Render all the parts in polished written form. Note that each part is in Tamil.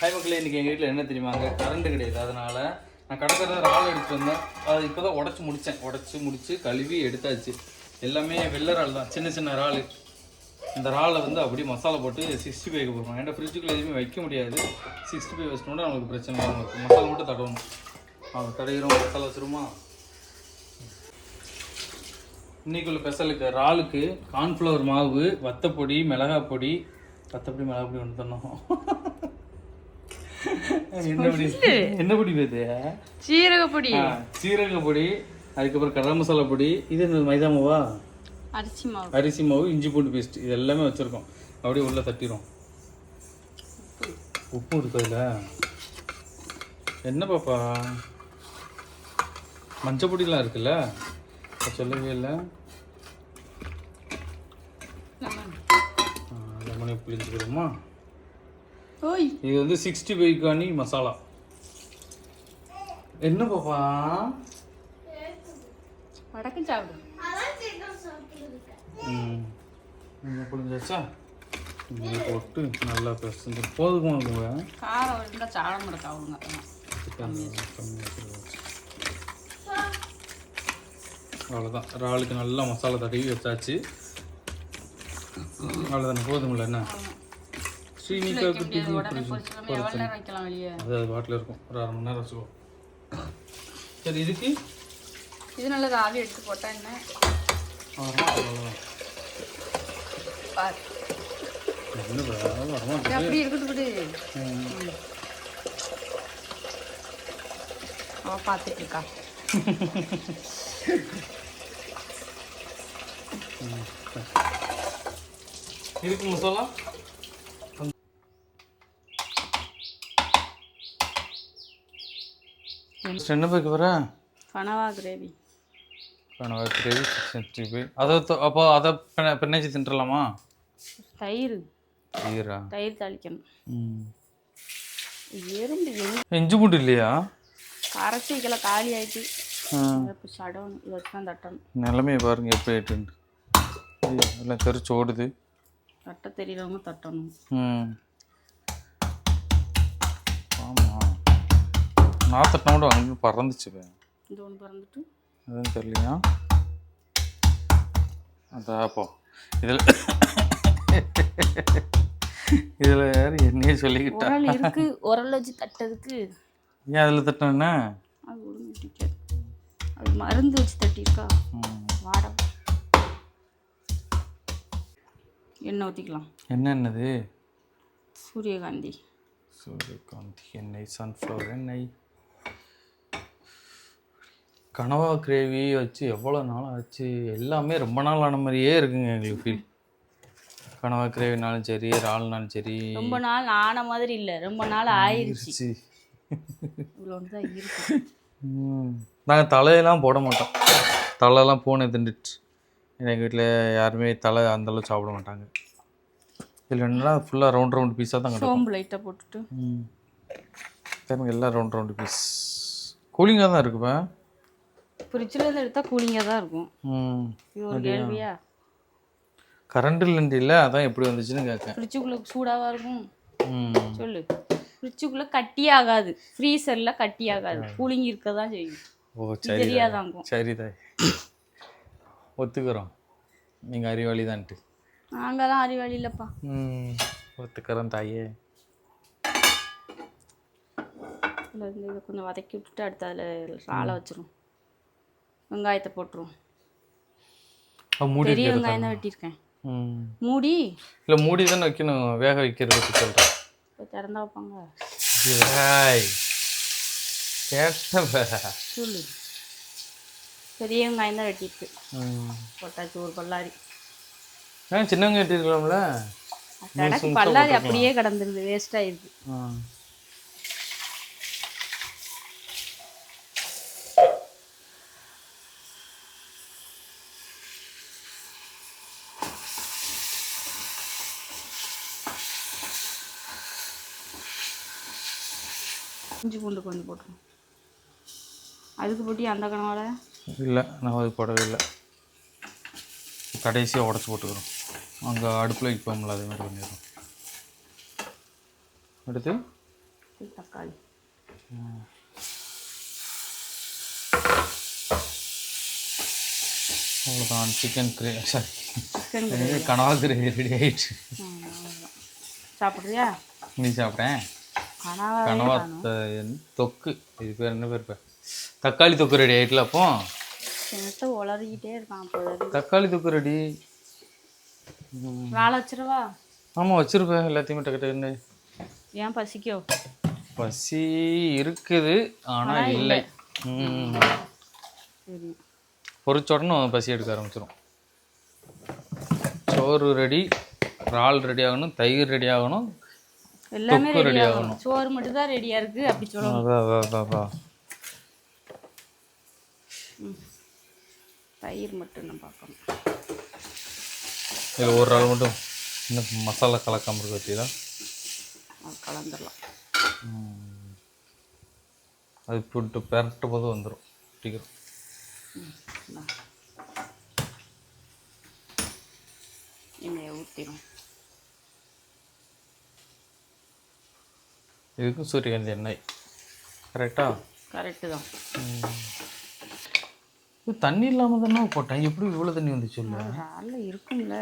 ஹாய் மக்களே, இன்றைக்கி எங்கள் வீட்டில் என்ன தெரியுமாங்க, கரண்ட்டு கிடையாது. அதனால் நான் கடற்கரை இறால் எடுத்துகிட்டு வந்தேன். அதை இப்போ தான் உடச்சி முடித்து கழுவி எடுத்தாச்சு. எல்லாமே வெள்ளை இறால் தான், சின்ன சின்ன இறால். இந்த இறாலை வந்து அப்படியே மசாலா போட்டு 65 போடுவோம். ஏன்னா ஃப்ரிட்ஜுக்குள்ளே எதுவுமே வைக்க முடியாது. 65 வச்சிட்டோம்னா நம்மளுக்கு பிரச்சனை இல்லாமல் இருக்கும். மசாலா மட்டும் தடவணும். தடவிடும் மசாலா வச்சுருமா. இன்றைக்குள்ள ஸ்பெஷலுக்கு இறாலுக்கு கார்ன்ஃப்ளவர் மாவு, வத்தப்பொடி, மிளகாய் பொடி ஒன்று தரணும். என்ன பொடி பேது? சீரகப்பொடி. சீரகப்பொடி, அதுக்கப்புறம் கரம் மசாலா பொடி. இது என்ன மைதா மாவா? அரிசி மாவு, இஞ்சி பூண்டு பேஸ்ட், இது எல்லாமே வச்சிருக்கோம். அப்படியே உள்ள தட்டிடும். உப்பு இருக்கு அதுல. என்ன பாப்பா, மஞ்சள் பொடிலாம் இருக்குல்ல, சொல்லவே இல்லை. லெமனை புளிஞ்சுக்கிறோமா. இது வந்து 65 மசாலா. என்ன பாப்பா வடக்கு சாப்பிடு. புளிஞ்சாச்சா? இங்கே போட்டு நல்லா பேசுங்க. போதுமா காரம் இருந்தால் சாப்பிட மாட்டாங்க. அவ்வளோதான். இறாலுக்கு நல்லா மசாலா தடவி வச்சாச்சு. அவ்வளோதானே, போதுமில்ல? என்ன ஸ்ரீனிகாவுக்கு அது பாட்டில் இருக்கும். ஒரு 1/2 மணி நேரம் வச்சுக்கோ. சரி, இதுக்கு இது நல்லது. ஆவி எடுத்து போட்டா என்ன? அப்படி இருக்கட்டு. அவ பார்த்துட்டு இருக்கா. இருக்கு மசாலா. என்ன பேக்கு வர? கனவா கிரேவி 65. அப்போ அதை பெண்ணாச்சி தின்றலாமா? தயிர் தாளிக்கணும். எறும்பு இஞ்சி பூண்டு இல்லையா? கரைச்சி வைக்கல, காலி ஆயிட்டு. சடணும், இதை வச்சு தான் தட்டணும். நிலைமையை பாருங்க எப்படி ஆயிட்டு. எல்லாம் கரிச்சு ஓடுது. தட்ட தெரியறவங்க தட்டணும். ஆமாம், நான் தட்டினா கூட அங்கே பறந்துச்சு. இது ஒன்று பறந்துட்டு அதுன்னு தெரியலையா? அதாப்போ இதில் யார் என்னையே சொல்லிக்கிட்டா? உரல் இருக்கு, உரல் வச்சு தட்டதுக்கு. ஏன் அதில் தட்டினா? அது ஒழுங்கு பிடிக்காது. அது மருந்து வச்சு தட்டியிருக்கா. வாடம். எண்ணெய் ஊற்றிக்கலாம். என்னது? சூரியகாந்தி எண்ணெய், சன்ஃப்ளவர் எண்ணெய். கனவா கிரேவி வச்சு எவ்வளோ நாள் ஆச்சு. எல்லாமே ரொம்ப நாள் ஆன மாதிரியே இருக்குங்க எங்களுக்கு ஃபீல். கனவா கிரேவினாலும் சரி, இறால்னாலும் சரி. ரொம்ப நாள் ஆன மாதிரி இல்லை, ரொம்ப நாள் ஆயிடுச்சு. இவ்வளோன்னு தான் இருக்கு. நாங்கள் தலையெல்லாம் போட மாட்டோம். தலையெல்லாம் பூனை திண்டுட்டு. எங்கள் வீட்டில் யாருமே தலை அந்தளவு சாப்பிட மாட்டாங்க. இல்லைன்னா ஃபுல்லாக ரவுண்ட் பீஸாக தான் கிடைக்கும். சோம்பு லைட்டாக போட்டுட்டு எல்லாம் ரவுண்ட் பீஸ். கூலிங்காக தான் இருக்குப்பா. ஃப்ரிட்ஜில் இருந்து எடுத்தால் கூலிங்காக தான் இருக்கும். இது ஒரு கேள்வியா? கரண்ட் இல்லைன்ட்டு அதான் எப்படி வந்துச்சுன்னு கேட்க. ஃப்ரிட்ஜுக்குள்ளே சூடாக இருக்கும். சொல்லு. ஃப்ரிட்ஜுக்குள்ளே கட்டியாகாது, ஃப்ரீசரில் கட்டியாகாது, கூலிங் இருக்க தான் செய்யும். ஓ சரி, தெரியாதாங்க. சரிதான், ஒத்துக்கிறோம். நீங்கள் அறிவாளி தான்ட்டு. நாங்கள்லாம் அறிவாளி இல்லைப்பா. ஒத்துக்கிறோம் தாயே. இதை கொஞ்சம் வதக்கி விட்டுட்டு அடுத்து அதில் சாலை வச்சிரும். வெங்காயத்தை போட்டுருவோம். பெரிய வெங்காயம் தான் வெட்டியிருக்கேன். மூடி இல்லை, மூடி தானே வைக்கணும். வேக வைக்கிறதுக்கு சொல்கிறேன். இப்போ திறந்தா வைப்பாங்க. சொல்லு. பெரிய வெங்காயம் தான் வெட்டியிருக்கு. போட்டாச்சு ஒரு பல்லாரி. சின்ன வெங்காயம் வெட்டிருக்கலாம்ல. கிடக்கு பல்லாரி அப்படியே கிடந்துருது, வேஸ்ட் ஆயிடுது. இஞ்சி பூண்டு கொஞ்சம் போட்டுருவோம். அதுக்கு போட்டி அந்த கனவால இல்லை, நான் அது போடவே இல்லை. கடைசியாக உடச்சி போட்டுக்கிறோம். அங்கே அடுப்பில் வைப்போம்ல, அதே மாதிரி பண்ணிடுறோம். அடுத்து தக்காளி அவ்வளோதான். சிக்கன் கிரேவி சாரி சிக்கன் கனவா கிரேவி ரெடி ஆயிடுச்சு. சாப்பிட்றியா? நீ சாப்பிட்டேன். கனவா தொக்கு. இது பேர் என்ன பேர்? தக்காளி தொக்கு ரெடி ஆயிட்டல. அப்போ உளறிக்கிட்டே இருக்கான். தக்காளி தொக்கு ரெடி. வேலை வச்சிருவா? ஆமாம் வச்சிருப்பேன். எல்லாத்தையுமே டக்கு டக்குன்னு. ஏன் பசிக்கோ? பசி இருக்குது ஆனால் இல்லை. சரி, பொரிச்ச உடனே பசி எடுக்க ஆரம்பிச்சிடும். சோறு ரெடி, இறால் ரெடி ஆகணும், தயிர் ரெடி ஆகணும், எல்லாமே ரெடி ஆகணும். சோறு மட்டும் தான் ரெடியா இருக்கு அப்படி சொல்லணும். தயிர் மட்டும் நான் பார்க்கணும். இதில் ஒரு நாள் மட்டும் இன்னும் மசாலா கலக்காமல் இருக்க வச்சுதா அது கலந்துடலாம். அது போட்டு பெரட்ட போது வந்துடும் சீக்கிரம். எண்ணெயை ஊற்றிடும். இதுக்கும் சூரியகாந்தி எண்ணெய் கரெக்டா? கரெக்டு தான். இது தண்ணி இல்லாமல் தானே போட்டேன். எப்படி இவ்வளோ தண்ணி வந்துச்சு? இல்லை இறாலில் இருக்கும்ல.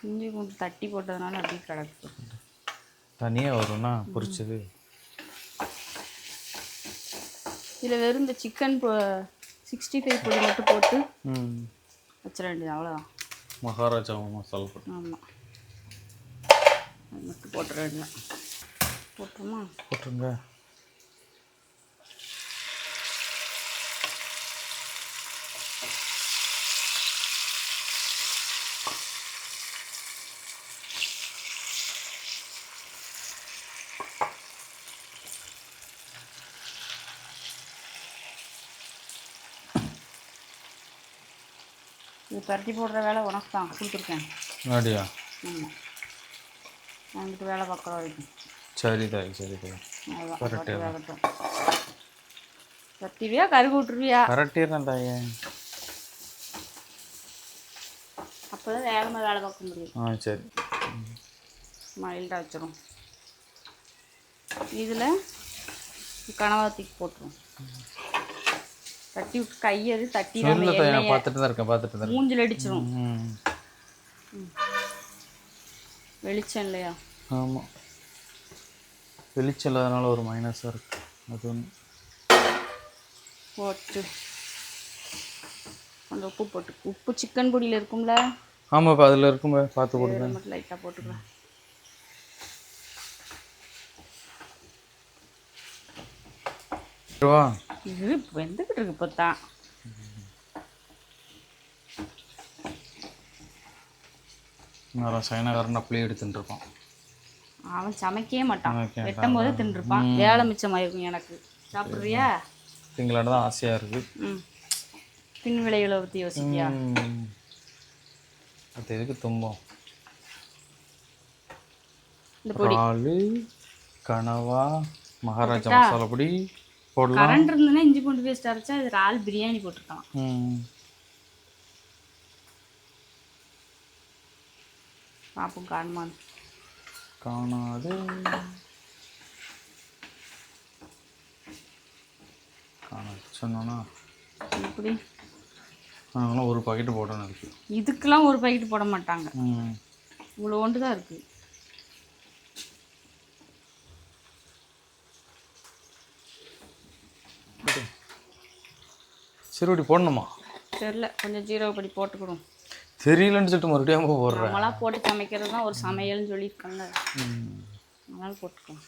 இஞ்சி பூண்டு தட்டி போட்டதுனால அப்படியே கிடக்கு. தனியாக வரும்னா பொரிச்சது. இதில் வெறும் இந்த சிக்கன் 65 பொடி மட்டும் போட்டு வச்சிட வேண்டியது, அவ்வளோதான். மகாராஜா மசாலா போட்டு. ஆமாம், அது மட்டும் போட்டுற வேண்டியதான். போட்டுருமா? போட்டுருங்க. இது பரட்டி போடுற வேலை உனக்கு தான் கொடுத்துருக்கேன். அப்படியா? ஆமாம், என்கிட்ட வேலை பார்க்குற வரைக்கும். சரி தாய், சரி தாய். அதுதான் பரட்டி வேகட்டும். பரட்டிவியா கருகு விட்டுருவியா? பரட்டிடுறேன் தாயே. அப்போ தான் வேகமாக வேலை பார்க்க முடியும். சரி. மைல்டாக வச்சிடும். இதில் கனவாத்திக்கு போட்டுரும். தட்டி விட்டு கையது தட்டி பார்த்துட்டு தான் இருக்கேன். மூஞ்சில் அடிச்சிடும். வெளிச்சம் இல்லையா? ஆமாம், வெளிச்சம் இல்லாதனால ஒரு மைனஸாக இருக்குது. அது ஒன்று போட்டு அந்த உப்பு போட்டு, உப்பு சிக்கன் பொடியில் இருக்கும்ல. ஆமாம், இப்போ அதில் இருக்குமே பார்த்து போடுங்க. மட்டும் லைட்டாக போட்டுக்கலாம். இது வெந்துக்கிட்டு இருக்கு இப்போ தான். சைனாக்காரன் அப்படியே எடுத்துட்டு இருப்பான். அவன் சமைக்கவே மாட்டான், வெட்டும் போது தின்றுப்பான். வேலை மிச்சமாயிருக்கும் எனக்கு. சாப்பிட்றியா? திங்களாண்டு தான் ஆசையாக இருக்குது. பின் விளைவுகளை பற்றி யோசிக்கியா? அது எதுக்கு தும்போம்? இந்த பொடி கனவா மகாராஜா மசாலா பொடி போடலாம். கரண்ட் இருந்ததுன்னா இஞ்சி பூண்டு பேஸ்ட் அரைச்சா இது இறால் பிரியாணி போட்டுருக்கலாம். பார்ப்போம் காணுமான்னு. காணாது. சொன்னா எப்படி ஒரு பாக்கெட்டு போடணும் இருக்கு. இதுக்கெல்லாம் ஒரு பாக்கெட் போட மாட்டாங்க. இவ்வளோ ஒன்று தான் இருக்குது. சிறுவடி போடணுமா? தெரியல, கொஞ்சம் ஜீரக பொடி போட்டுக்கணும். தெரியலன்னு சொல்லிட்டு மறுபடியும் போடுறேன். நம்மளாம் போட்டு சமைக்கிறது தான் ஒரு சமையல்னு சொல்லியிருக்காங்க, அதனால போட்டுக்கலாம்.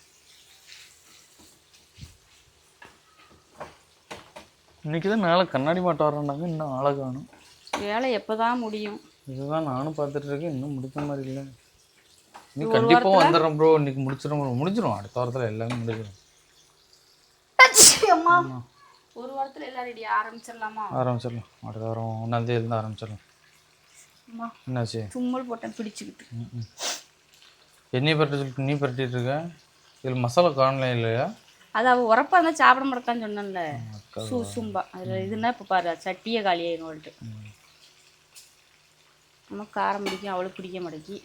இன்னைக்கு தான் நாளை கண்ணாடி மாட்ட வர்றாங்க. இன்னும் ஆளை காணும். வேலை எப்போ தான் முடியும்? இதுதான் நானும் பார்த்துட்டு இருக்கேன். இன்னும் முடிச்ச மாதிரி இல்லை. இன்னைக்கு கண்டிப்பாக வந்துடுறேன் ப்ரோ. இன்னைக்கு முடிச்சிடும். அடுத்த வாரத்தில் எல்லாமே முடிஞ்சிடும். ஒரு வாரத்தில் எல்லாம் ரெடி ஆரம்பிச்சிடலாமா? ஆரம்பிச்சிடலாம். அடுத்த வாரம் 1ஆம் தேதியிலேருந்து ஆரம்பிச்சிடலாம். என்னாச்சு? தும்மல் போட்டேன் பிடிச்சிக்கிட்டு. என்னையை பரட்டி சொல்லிட்டு நீ பரட்டிட்டு இருக்க. இதில் மசாலா காணலாம் இல்லையா? அது அவள் உரப்பாக இருந்தால் சாப்பிட மாட்டான்னு சொன்னேன்ல. சும்பா அதில் இதுன்னா இப்போ பாரு சட்டியே காலியாயிரும் அவள்கிட்ட. நமக்கு காரம் பிடிக்கும், அவளுக்கு பிடிக்க மாட்டேங்கி.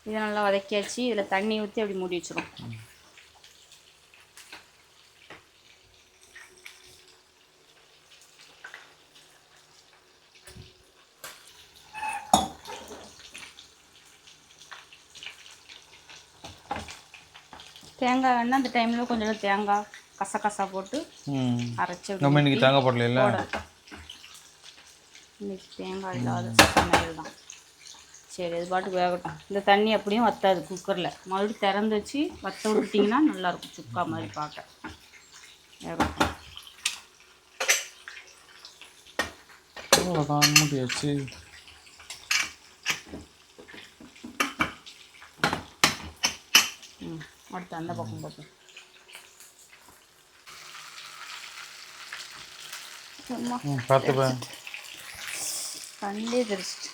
இதை நல்லா வதக்கியாச்சு. இதில் தண்ணி ஊற்றி அப்படி மூடி வச்சிரும். தேங்காய் வேணா அந்த டைமில் கொஞ்சம் தேங்காய் கசகசா போட்டு அரைச்சி நம்ம இன்னைக்கு தேங்காய் போடல இன்னைக்கு தேங்காய் இல்லாத சமையல் தான். சரி அது பாட்டுக்கு வேகட்டும். இந்த தண்ணி அப்படியும் வற்றாது குக்கரில். மறுபடியும் திறந்து வச்சு வற்ற விட்டுட்டிங்கன்னா நல்லாயிருக்கும் சுக்கா மாதிரி பார்க்க. வேகட்டும். மூடியாச்சு. அடுத்து அந்த பக்கம் பார்ப்போம். பார்த்துப்பேன். கண்டே தெரிச்சிட்டு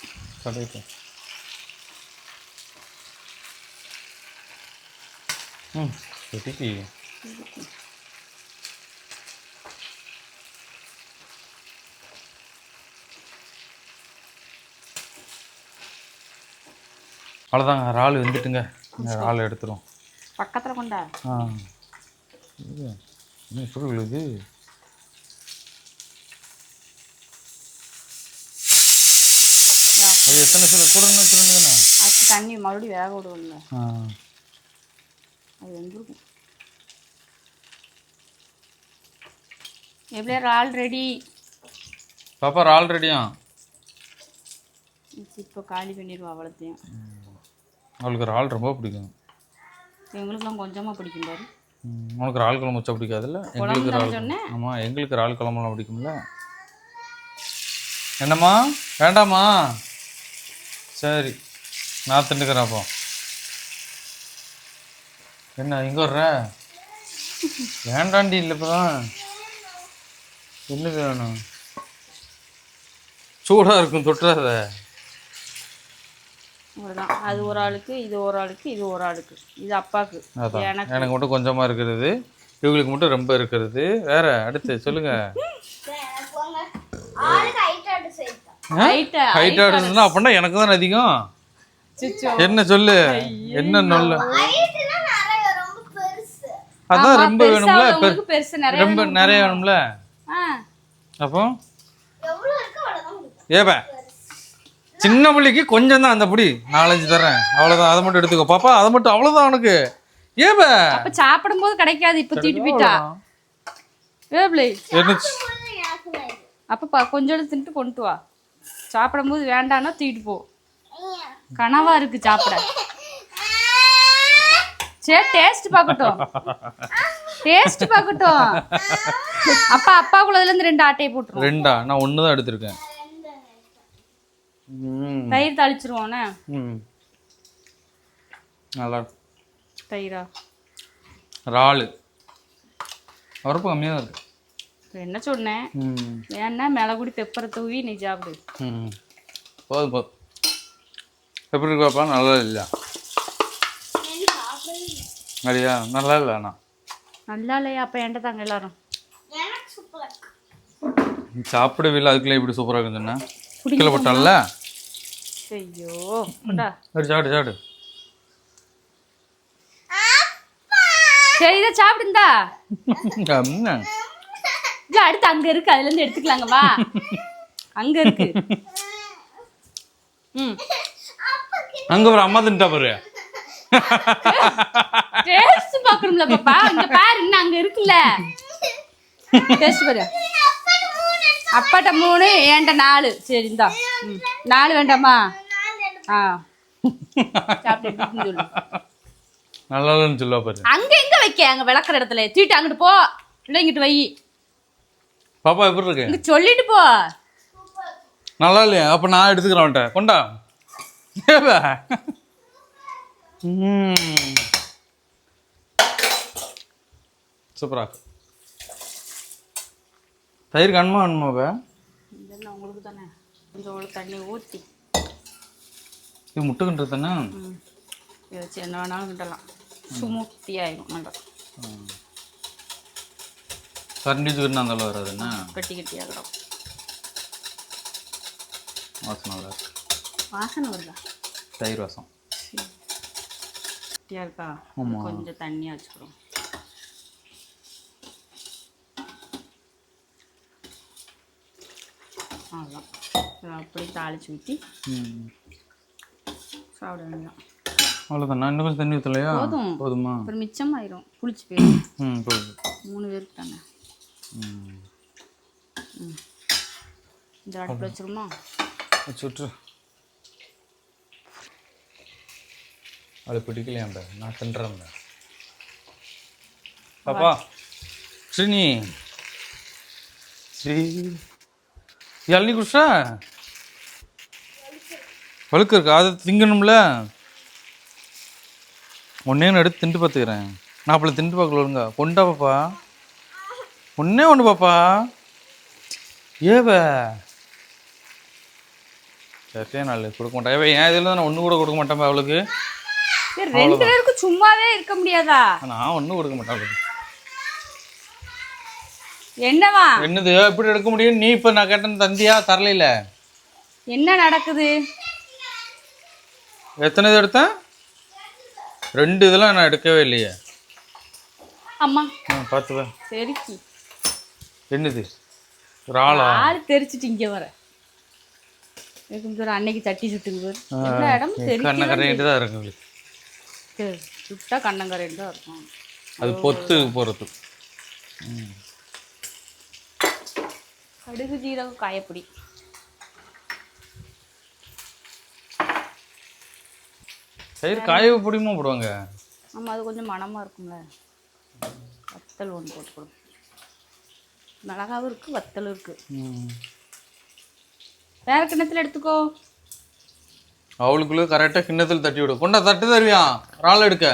வெட்டிக்கு அவ்வளோதாங்க. இறால் வெந்துட்டுங்க. இறால் எடுத்துரும். பக்கத்தில் கொண்டா. இது சுடுகிறது. அது எத்தனை சுடுன்னு வச்சுருந்துங்கண்ணா. அது தண்ணி மறுபடியும் வேக விடுவோம்ல. அது வெந்துருக்கும். எப்படியா இறால் ரெடி. பாப்பா இறால் ரெடியா? இப்போ காலி பண்ணிடுவோம் அவ்வளோத்தையும். அவளுக்கு இறால் ரொம்ப பிடிக்கும். எங்களுக்குலாம் கொஞ்சமாக பிடிக்கும் பாரு. உனக்கு இறால் குழம்பு வச்சா பிடிக்காதுல்ல? எங்களுக்கு இறால். ஆமாம், எங்களுக்கு இறால் குழம்புலாம் பிடிக்கும்ல. என்னம்மா வேண்டாமா? சரி நான் தின்னுக்கிறேன்ப்போ. என்ன இங்கே வர்ற? வேண்டாண்டி இல்லை இப்போதான். என்ன வேணும்? சூடாக இருக்கும், தொட்டுறாத. அவ்வளோதான். அது ஒரு ஆளுக்கு, இது ஒரு ஆளுக்கு, இது ஒரு ஆளுக்கு. இது அப்பாவுக்கு. எனக்கு மட்டும் கொஞ்சமாக இருக்கிறது, இவங்களுக்கு மட்டும் ரொம்ப இருக்கிறது. வேற அடுத்து சொல்லுங்க. ஹைட் ஆடுதுன்னா அப்படின்னா எனக்கு தான் அதிகம். என்ன சொல்லு, என்ன நல்ல அதான் ரொம்ப வேணும்ல, ரொம்ப நிறைய வேணும்ல. அப்போ ஏப சின்ன பிள்ளைக்கு கொஞ்சம் தான், அந்த புடி 4-5 தரேன் அவ்வளோதான். அதை மட்டும் எடுத்துக்கோ பாப்பா, அதை மட்டும் அவ்வளோதான் உனக்கு. ஏப அப்ப சாப்பிடும் போது கிடைக்காது. இப்ப தூக்கிட்டு போயிட்டா ஏப்ளை. அப்ப கொஞ்சோண்டு தின்ட்டு கொண்டு வா. சாப்பிடும் போது வேண்டான்னா தூக்கிட்டு போ. கனவா இருக்கு சாப்பிட. சரி டேஸ்ட் பார்க்கட்டும், டேஸ்ட் பார்க்கட்டும். அப்பாக்குள்ளதுல இருந்து 2 ஆட்டையை போட்டுரும். 2ஆ? நான் 1 தான் எடுத்திருக்கேன். தயிர் தாளிச்சிருவோண்ணே. நல்லா தயிரா? இறால் உரப்பு கம்மியாக தான் இருக்கு. என்ன சொன்னேன்? வேணா மிளகுடி பெப்பரை தூவி நீ சாப்பிடு. போதும் போதும். எப்படி இருக்கு பாப்பா? நல்லா இல்லையா? அப்படியா? நல்லா இல்லை. அண்ணா நல்லா இல்லையா? அப்போ என்கிட்ட தாங்க எல்லாரும். சாப்பிடவே இல்லை, அதுக்குள்ளே இப்படி சூப்பராக இருக்குன்னு சொன்னேன். கீழே போட்டால. ஐயோ சாப்பிடு சாப்பிடு. சரி இதை சாப்பிடுந்தா. இல்லை அடுத்து அங்கே இருக்கு, அதுலேருந்து எடுத்துக்கலாங்க. வா அங்கே இருக்கு. அங்கே ஒரு அம்மா தின்ட்டா பாரு. டேஸ்ட் பார்க்கணும்ல பாப்பா. இங்க பாரு, இன்னும் அங்கே இருக்குல்ல. டேஸ்ட் பாரு. அப்பாட்ட 3, ஏன்ட்ட 4. சரி இந்தா 4 வேண்டாமா? சாப்பிட்டு சொல்லு. நல்லா இல்லைன்னு சொல்லுவா பாரு. அங்க எங்க வைக்க? அங்க விளக்குற இடத்துல தூக்கிட்டு அங்கிட்டு போ, இல்லை இங்கிட்டு வை. பாப்பா எப்படி இருக்கு? இங்க சொல்லிட்டு போ. நல்லா இல்லையா? அப்ப நான் எடுத்துக்கிறேன். கொண்டா. சூப்பரா. தயிர் கண்மா வேணுமாப்பா? இதெல்லாம் உங்களுக்கு தானே. கொஞ்சம் தண்ணி ஊற்றி. இது முட்டைக்கின்றது தானே. இதை வச்சு என்ன வேணாலும் கிட்டலாம். சுமூர்த்தி ஆயிடும் நல்லா. கரண்டி வச்சுக்கிட்டு அந்த அளவு வராதுன்னா கட்டி கட்டியாகிறோம். வாசனை நல்லா இருக்கு. வாசனை வருதா? தயிர் ரசம் இருக்கா? ஆமாம். கொஞ்சம் தண்ணியாக வச்சுக்கிறோம். அவ்வளோதான். அப்படியே தாளிச்சு ஊற்றி சாப்பிட வேண்டியதான். அவ்வளோதான். நான் இன்னும் கொஞ்சம் தண்ணி ஊற்றலையா? போதுமா? அப்புறம் மிச்சமாயிரும், புளிச்சு போயிடும். போதும். 3 பேருக்கு தானே. இந்த அடுப்பில் வச்சுருமா? வச்சுட்ரு. அது பிடிக்கலையாண்ட, நான் தின்றேன். பாப்பா ஸ்ரீனி ஸ்ரீ இளநீ குடிச்சா வழுக்கு இருக்கா? அதை திங்கணும்ல. ஒன்னே ஒன்று எடுத்து திண்டு பார்த்துக்கிறேன். நான் அப்பளை திண்டு பார்க்கல ஒழுங்கா. கொண்டா பாப்பா, ஒன்னே ஒன்று பாப்பா. ஏவ சட்டே நாள் கொடுக்க மாட்டேன். ஏன் இதில் நான் ஒன்று கூட கொடுக்க மாட்டேன் அவளுக்கு. 2 பேருக்கும் சும்மாவே இருக்க முடியாதா? நான் ஒன்றும் கொடுக்க மாட்டேன் அவளுக்கு. என்னவா? என்னது எப்படி எடுக்க முடியும்? நீ இப்போ நான் கேட்டேன் தந்தியா தரல. என்ன நடக்குது? எத்தனை இது எடுத்தேன்? 2 இதெல்லாம் நான் எடுக்கவே இல்லையே. அம்மா பார்த்துவ. சரி. என்னது ராளா? ஆள் தெரிச்சிட்டு இங்கே வர அன்னைக்கு தட்டி சுட்டுக்கு எல்லா இடமும் தெரியும். கண்ணங்கரையிட்டு தான் இருக்கு. சுட்டா கண்ணங்கரையிட்டு தான் இருக்கும். அது பொத்து போகிறது. கடுகு ஜீரகம் காயப்பொடி. சரி காய பொடியுமா போடுவாங்க? ஆமாம், அது கொஞ்சம் மணமாக இருக்கும்ல. வத்தல் ஒன்று போட்டுக்கணும். மிளகாவும் இருக்குது, வத்தலும் இருக்குது. வேற கிண்ணத்தில் எடுத்துக்கோ. அவளுக்குள்ள கரெக்டாக கிண்ணத்தில் தட்டி விடு. கொண்டா தட்டு தருவியா? ராள் எடுக்க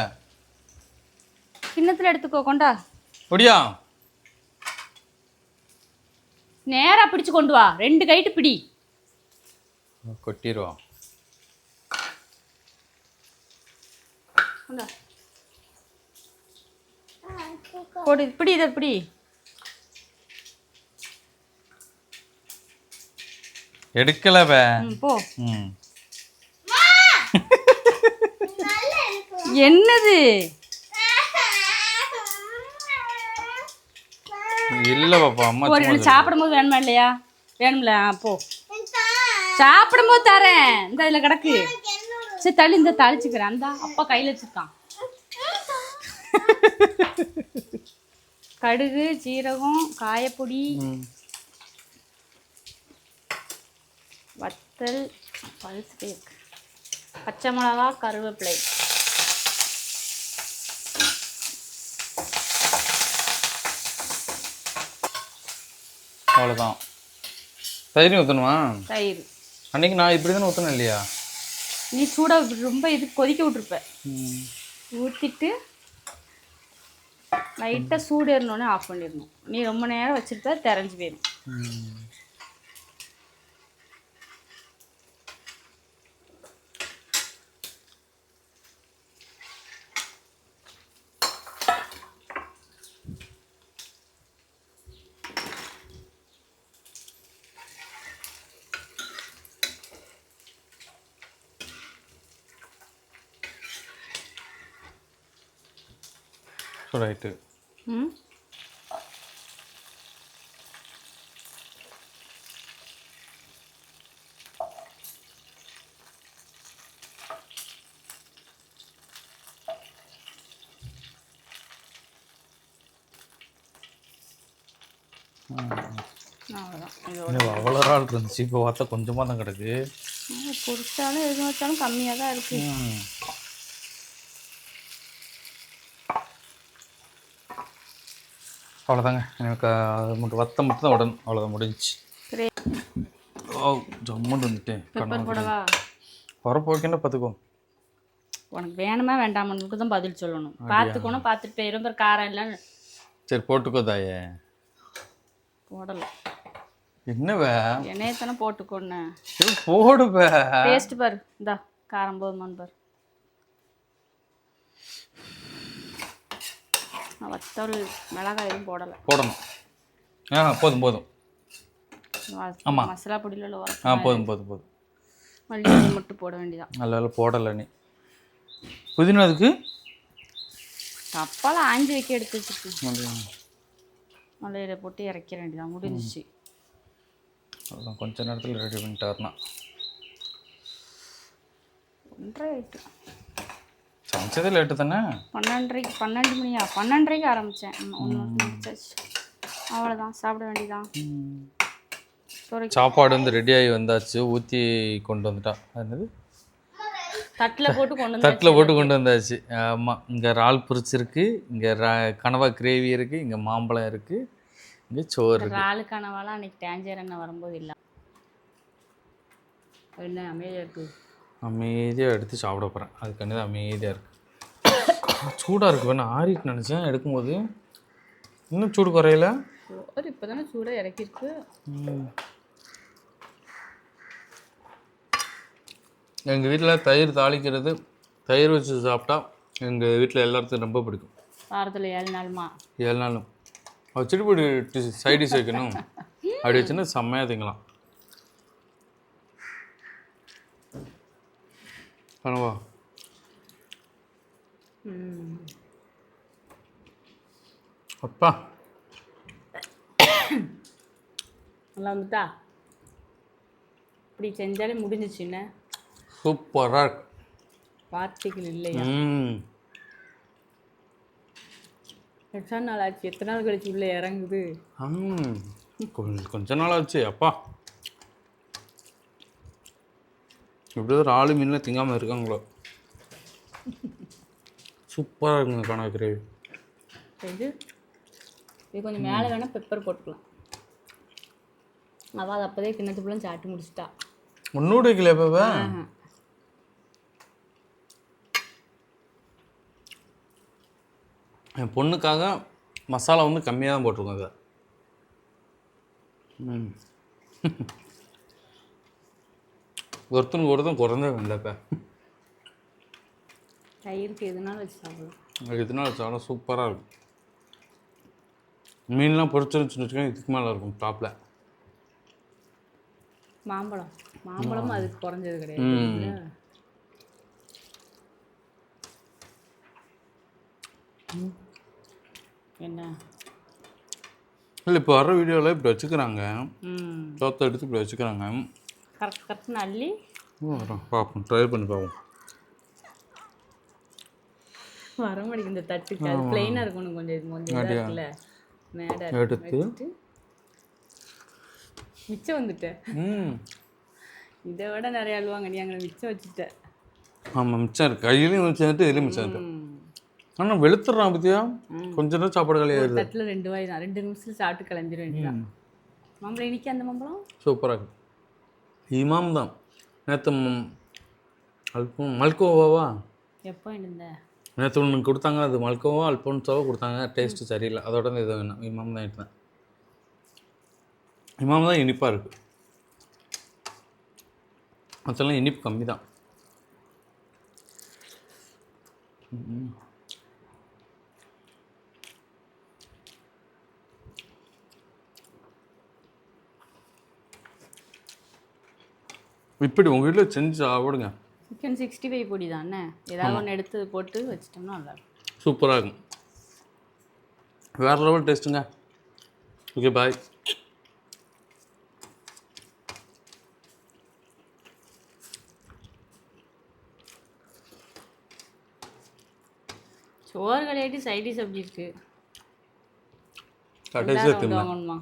கிண்ணத்தில் எடுத்துக்கோ. கொண்டா ஒடியா. நேராக பிடிச்சு கொண்டு வா. 2 கைட்டு பிடி. கொட்டிடுவா. போடு, பிடி. இதை பிடி. எடுக்கலவே. போ. என்னது? இல்ல பாப்பா, அம்மா சாப்பிடும் போது வேணுமா இல்லையா? வேணும்ல. போ, சாப்பிடும் போது தரேன். இந்த இதுல கிடக்கு. சரி தள்ளி, இந்த தாளிச்சுக்கிறேன். அந்த அப்பா கையில் வச்சிருக்கான். கடுகு ஜீரகம் காயப்பொடி வத்தல் பழுத்து இருக்கு, பச்சை மிளகா கருவேப்பிலை. அவ்வளோதான். தயிர் ஊற்றணுமா? தயிர் அன்னைக்கு நான் இப்படி தானே ஊற்றணும் இல்லையா? நீ சூடாக ரொம்ப இது கொதிக்க விட்டுருப்ப. ஊற்றிட்டு லைட்டாக சூடு ஏறினோடனே ஆஃப் பண்ணிடணும். நீ ரொம்ப நேரம் வச்சுருப்ப தெரிஞ்சு போயிடும். ரைட்டு. அவ்வளோ நாள் இருந்துச்சு, இப்போ பார்த்தா கொஞ்சமாக தான் கிடக்கு. பொரிச்சாலும் எது வச்சாலும் கம்மியாக தான் இருக்கு. அவ்வளோதாங்க. எனக்கு அது மட்டும் வத்தம் மட்டும் தான் உடனே அவ்வளோதான் முடிஞ்சிச்சு. ஓ ஜம்முன்னு வந்துட்டேன். பெப்பர் போடவா? வரப்போக்கேன்னா பார்த்துக்கோ. உனக்கு வேணுமா வேண்டாமன்னு தான் பதில் சொல்லணும். பார்த்துக்கணும், பார்த்துட்டு போயிடும். பேர் காரம் இல்லைன்னு. சரி போட்டுக்கோ தாயே. போடலை. என்னவே என்னையத்தானே போட்டுக்கோன்னு. போடுவே. டேஸ்ட் பாரு. இந்தா காரம் போதுமான்னு பாரு. வத்தல் மிளகாய் எதுவும் போடலை. போடணும். போதும் போதும். ஆமாம், மசாலா பொடியில் வர. போதும் போதும் போதும். மல்லி இலை மட்டும் போட வேண்டியதான். நல்ல வேலை போடலை நீ. புதினா அதுக்கு தப்பால் ஆஞ்சி வைக்க எடுத்து வச்சுருக்கு. மல்லி இலை போட்டு இறக்கிற வேண்டியதான், முடிஞ்சிச்சு. அதான் கொஞ்ச நேரத்தில் ரெடி பண்ணிட்டு வரணும். 1:30 ஆயிட்டு. சமைச்சதே லேட்டு தானே. 12 மணியா? 12:30 ஆரம்பித்தேன். ஒன்று முடிச்சாச்சு. அவ்வளோதான், சாப்பிட வேண்டியதான். சாப்பாடு வந்து ரெடியாகி வந்தாச்சு. ஊற்றி கொண்டு வந்துட்டான். என்னது தட்டில் போட்டு கொண்டு வந்தாச்சு. ஆமாம், இங்கே இறால் பொரிச்சிருக்கு, இங்கே கனவா கிரேவி இருக்குது, இங்கே மாம்பழம் இருக்குது, இங்கே சோறு இருக்குது. இறால் கனவாலாம் அன்றைக்கி டேஞ்சர் என்ன வரும்போது இல்லை. என்ன அமைதியாக இருக்குது. அமைதியாக எடுத்து சாப்பிட போகிறேன். அதுக்காண்டி தான் அமைதியாக இருக்குது. சூடாக இருக்குது. வேணா ஆறிட்டு நினச்சேன் எடுக்கும்போது. இன்னும் சூடு குறையில. இப்போ தானே சூடாக இறக்கிருக்கு. எங்கள் வீட்டில் தயிர் தாளிக்கிறது, தயிர் வச்சு சாப்பிட்டா எங்கள் வீட்டில் எல்லாத்துக்கும் ரொம்ப பிடிக்கும். வாரத்தில் 7 நாளுமா? 7 நாளும் வச்சுட்டு போய்ட்டு சைடிஷ் வைக்கணும். அப்படி வச்சுன்னா செம்மையாக திங்கலாம். கனவா அப்பா நல்லா வந்துட்டா. இப்படி செஞ்சாலே முடிஞ்சிச்சுன்னு. சூப்பராக இருக்கு. வார்த்தைகள் இல்லையா? எத்தனை நாள் ஆச்சு? எத்தனை நாள் கழிச்சு உள்ளே இறங்குது? கொஞ்ச நாள் ஆச்சு. அப்பா எப்படியாவது ஒரு ஆளு மீனில் திங்காமல் இருக்காங்களோ. சூப்பராக இருக்குங்க கனவா கிரேவி. இது கொஞ்சம் மேலே வேணால் பெப்பர் போட்டுக்கலாம். அவள் அது அப்போதே கிண்ணத்துக்குள்ளே சாப்பிட்டு முடிச்சிட்டா. முன்னூறு கிலோ எப்போ? என் பொண்ணுக்காக மசாலா வந்து கம்மியாக தான் போட்டிருக்கோம். அதை ஒருத்தனுக்கு குறைந்தே வேண்டாப்பா. தயிருக்கு எதுனாலும் வச்சு சாப்பிடலாம். எதுனாலும் வச்சு சாப்பிட சூப்பராக இருக்கும். மீன்லாம் பொரிச்சுன்னு வச்சுக்கோங்க, இதுக்கு மேலே இருக்கும் டாப்பில். மாம்பழமும் அதுக்கு குறைஞ்சது கிடையாது. என்ன இல்லை, இப்போ வர வீடியோவில் இப்படி வச்சுக்கிறாங்க. சோத்தை எடுத்து இப்படி வச்சுக்கிறாங்க. கரெக்ட் அள்ளி பார்ப்போம், ட்ரை பண்ணி பார்ப்போம். வர மாட்டேங்குது இந்த தட்டுக்கு. அது பிளெயினாக இருக்கணும். கொஞ்சம் இருக்குல்ல மேடை எடுத்து மிச்சம் வந்துட்டேன். இதை விட நிறைய அழுவாங்க. நீ அங்கே மிச்சம் வச்சுட்ட. ஆமாம், மிச்சம் இருக்கு. கையிலையும் மிச்சம் வந்துட்டு இதுலேயும் மிச்சம் இருக்கு. ஆனால் வெளுத்துடுறான் பற்றியா? கொஞ்ச நேரம் சாப்பாடு கலையாது. தட்டில் 2 வாய் தான். 2 நிமிஷத்தில் சாப்பிட்டு கிளம்பிட வேண்டியதான். மாம்பழம் இன்னைக்கு அந்த மாம்பழம் சூப்பராக இருக்கு. இமாம் தான் நேற்று மல்கோவாவா எப்போ இருந்த நேற்று ஒன்று கொடுத்தாங்க. அது மல்கோவா அல்போன்சோவா கொடுத்தாங்க. டேஸ்ட்டு சரியில்லை. அதோட இது வேணும். இமாம் தான் எடுத்தேன். இமாம் தான் இனிப்பாக இருக்குது. மற்றெல்லாம் இனிப்பு கம்மி தான். இப்படி உங்கள் வீட்டில் செஞ்சு சாப்பிடுங்க. சிக்கன் 65 பொடி தானே, ஏதாவது ஒன்று எடுத்து போட்டு வச்சிட்டோம்னா நல்லாயிருக்கும். சூப்பராக இருக்கும். வேறு லெவல் டேஸ்ட்டுங்க. ஓகே, பாய். சோறு கடையாட்டி சைடி சப்ஜி இருக்குது. கடைசியாக வாங்கணுமா?